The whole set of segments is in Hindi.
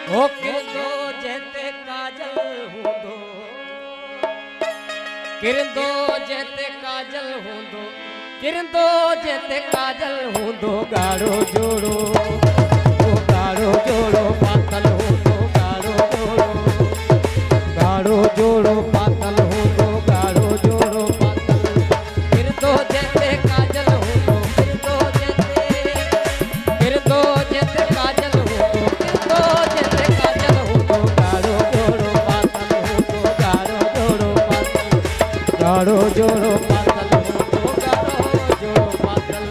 ओ किरदो जेते काजल हूंदो किरदो जेते काजल हूंदो किरदो जेते काजल हूंदो गाढ़ो जोड़ो ओ गाढ़ो जोड़ो पातल हूंदो गाढ़ो जोड़ो पातल हूंदो गाढ़ो जोड़ो पातल किरदो जेते काजल हूंदो किरदो जेते काजल हूंदो किरदो जेते काजल हूंदो गाढ़ो जोड़ो पातल हूंदो गाढ़ो जोड़ो पातल हूंदो गाढ़ो जोड़ो पातल।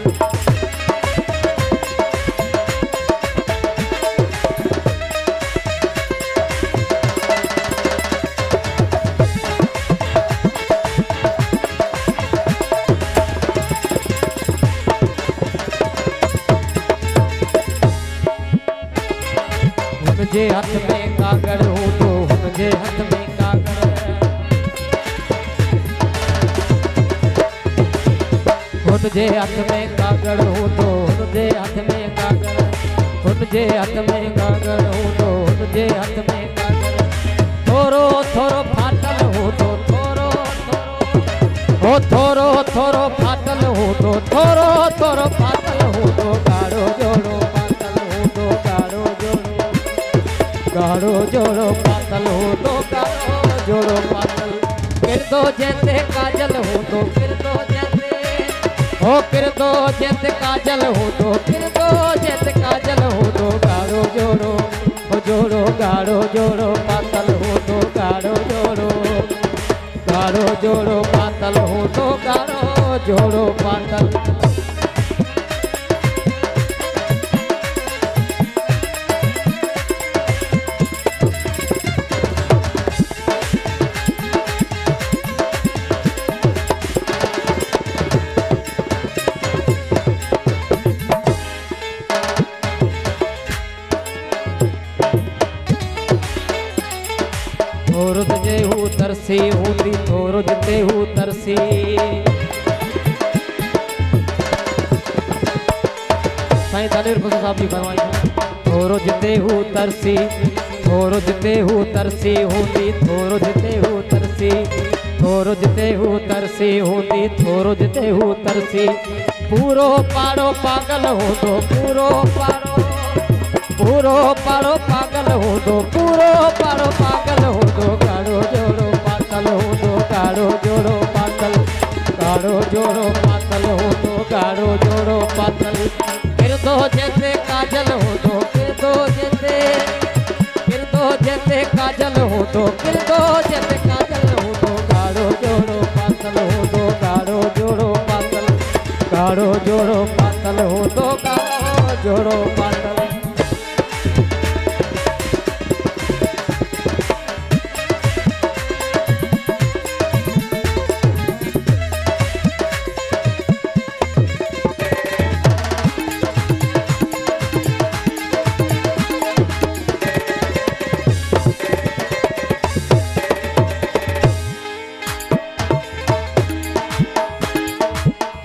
हुनजे हथ में कागड़ हूंदो हुनजे हथ में कागड़ हुनजे हथ में कागड़ हूंदो हुनजे हथ में कागड़ हुनजे हथ में कागड़ हूंदो हुनजे हथ में कागड़ थोरो थोरो फाटल हूंदो थोरो थोरो फाटल हूंदो थोरो थोरो फाटल हूंदो गाढ़ो जोड़ो पातल हूंदो गाढ़ो जोड़ो पातल हूंदो गाढ़ो जोड़ो पातल किरदो जेते काजल हूंदो किरदो जेते ओ किरदो जेते काजल हूंदो किरदो जेते काजल हूंदो गाढ़ो जोड़ो ओ जोड़ो गाढ़ो जोड़ो पातल हूंदो गाढ़ो जोड़ो पातल हूंदो गाढ़ो जोड़ो पातल। थोरो जे हू तरसी हूंदी थोरो जिते हू तरसी साईं दानिर फुज़ा साहब जी फरमाइश थोरो जिते हू तरसी थोरो जिते हू तरसी हूंदी थोरो जिते हू तरसी थोरो जिते हू तरसी हूंदी थोरो जिते हू तरसी पूरो पाड़ो पागल हूंदो पूरो पाड़ो पागल हूंदो पूरो पाड़ो पागल हूंदो गाढ़ो जोड़ो पातल हूंदो गाढ़ो जोड़ो पातल हूंदो गाढ़ो जोड़ो पातल किरदो जेते काजल हूंदो किरदो जेते काजल हूंदो किरदो जेते काजल हूंदो गाढ़ो जोड़ो पातल हूंदो गाढ़ो जोड़ो पातल हूंदो गाढ़ो जोड़ो पातल।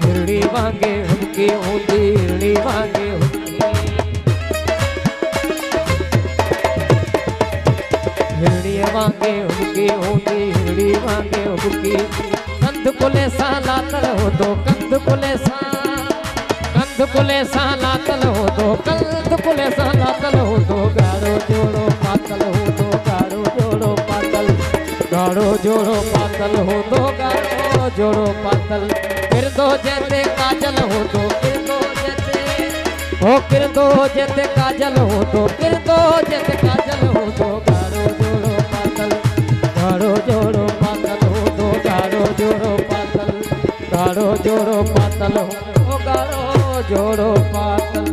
हिरणी वांगे हुनकी हूंदी हिरणी वांगे हिरणी वांगे हुनकी हूंदी हिरणी वांगे हुनकी कंध कुले सां लातल हूंदो कंध कुले सां लातल हूंदो कंध कुले सां लातल हूंदो गाढ़ो जोड़ो पातल हूंदो गाढ़ो जोड़ो पातल हूंदो गाढ़ो जोड़ो पातल किरदो जेते काजल हूंदो किरदो जेते काजल हूंदो किरदो जेते काजल हूंदो गाढ़ो जोड़ो पातल हूंदो गाढ़ो जोड़ो पातल हूंदो गाढ़ो जोड़ो पातल